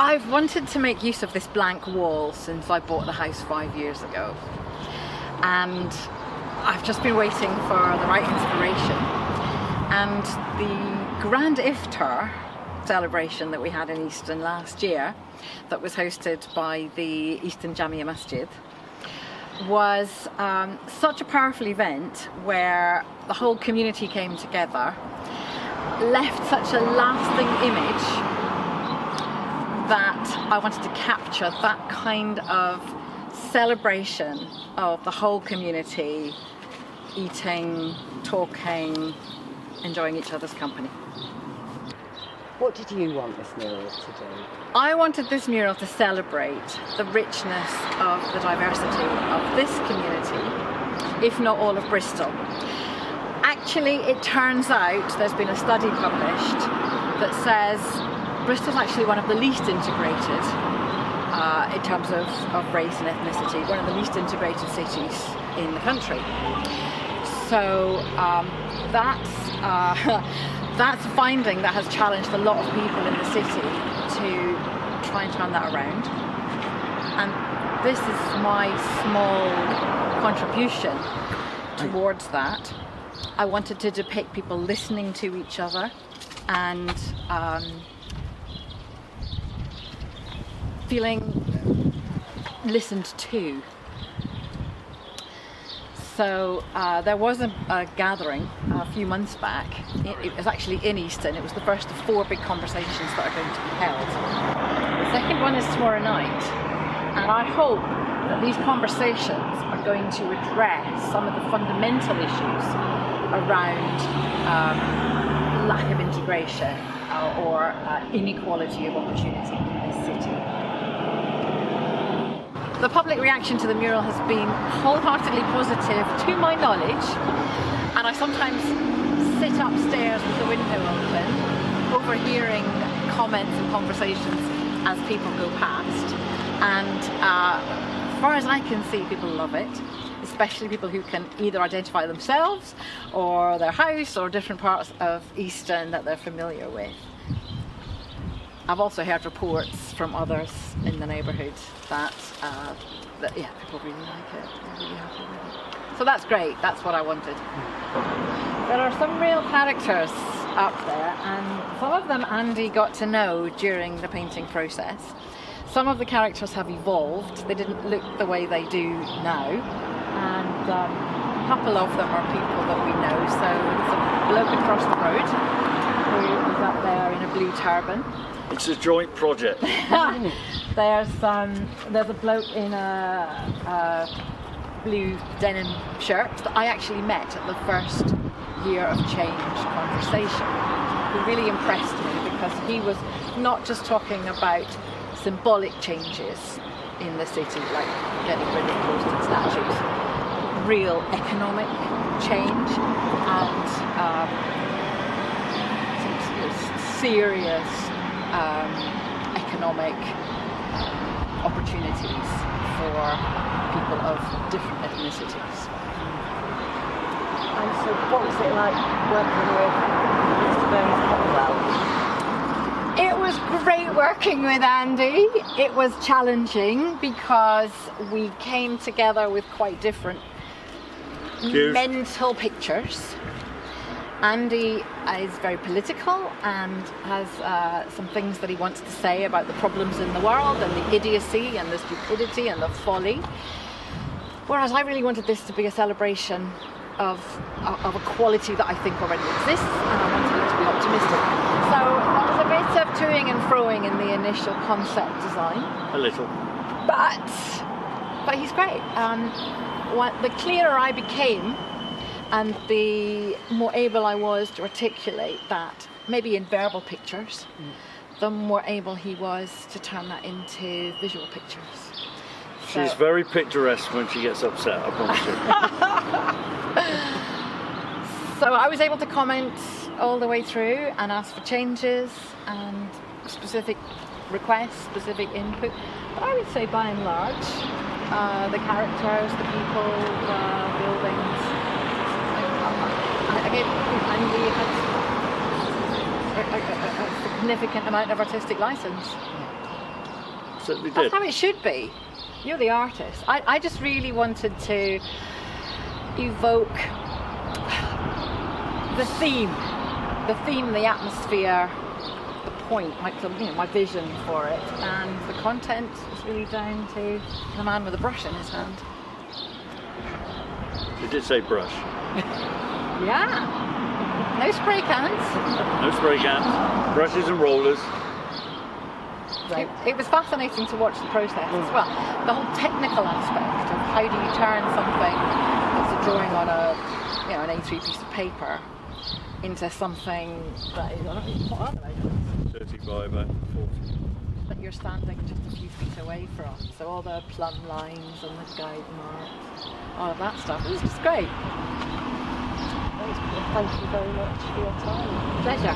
I've wanted to make use of this blank wall since I bought the house 5 years ago, and I've just been waiting for the right inspiration. And the Grand Iftar celebration that we had in Easton last year, that was hosted by the Easton Jamia Masjid, was such a powerful event where the whole community came together, left such a lasting image that I wanted to capture that kind of celebration of the whole community eating, talking, enjoying each other's company. What did you want this mural to do? I wanted this mural to celebrate the richness of the diversity of this community, if not all of Bristol. Actually, it turns out there's been a study published that says Bristol's actually one of the least integrated in terms of race and ethnicity, one of the least integrated cities in the country. So that's a finding that has challenged a lot of people in the city to try and turn that around. And this is my small contribution towards that. I wanted to depict people listening to each other and feeling listened to. So there was a gathering a few months back. It was actually in Easton. It was the first of 4 big conversations that are going to be held. The second one is tomorrow night, and I hope that these conversations are going to address some of the fundamental issues around lack of integration or inequality of opportunity in this city. The public reaction to the mural has been wholeheartedly positive to my knowledge, and I sometimes sit upstairs with the window open, overhearing comments and conversations as people go past, and as far as I can see, people love it, especially people who can either identify themselves or their house or different parts of Easton that they're familiar with. I've also heard reports from others in the neighbourhood that yeah, people really like it. They're really happy with it. So that's great. That's what I wanted. There are some real characters up there, and some of them Andy got to know during the painting process. Some of the characters have evolved. They didn't look the way they do now, and a couple of them are people that we know. So there's a bloke across the road who is up there in a blue turban. It's a joint project. There's a bloke in a blue denim shirt that I actually met at the first Year of Change conversation, who really impressed me because he was not just talking about symbolic changes in the city, like getting rid of posted statues, real economic change and some serious economic opportunities for people of different ethnicities. And so what was it like working with Mr. Colwill? It was great working with Andy. It was challenging because we came together with quite different mental pictures. Andy is very political and has some things that he wants to say about the problems in the world and the idiocy and the stupidity and the folly. Whereas I really wanted this to be a celebration of a quality that I think already exists, and I wanted it to be optimistic. So there was a bit of toing and froing in the initial concept design. A little. But he's great. The clearer I became, and the more able I was to articulate that, maybe in verbal pictures, the more able he was to turn that into visual pictures. She's very picturesque when she gets upset, I promise you. So I was able to comment all the way through and ask for changes and specific requests, specific input. But I would say by and large, the characters, the people, the buildings, I gave Andy a significant amount of artistic license. absolutely That's did. how it should be. You're the artist. I just really wanted to evoke the theme, the atmosphere, the point, my vision for it, and the content is really down to the man with a brush in his hand. You did say brush. Yeah. No spray cans. No spray cans, brushes and rollers. It was fascinating to watch the process as well. The whole technical aspect of how do you turn something that's a drawing on an A3 piece of paper into something that is, what are they? 35 and 40. That you're standing just a few feet away from. So all the plumb lines and the guide marks, all of that stuff. It was just great. Thank you very much for your time. Pleasure.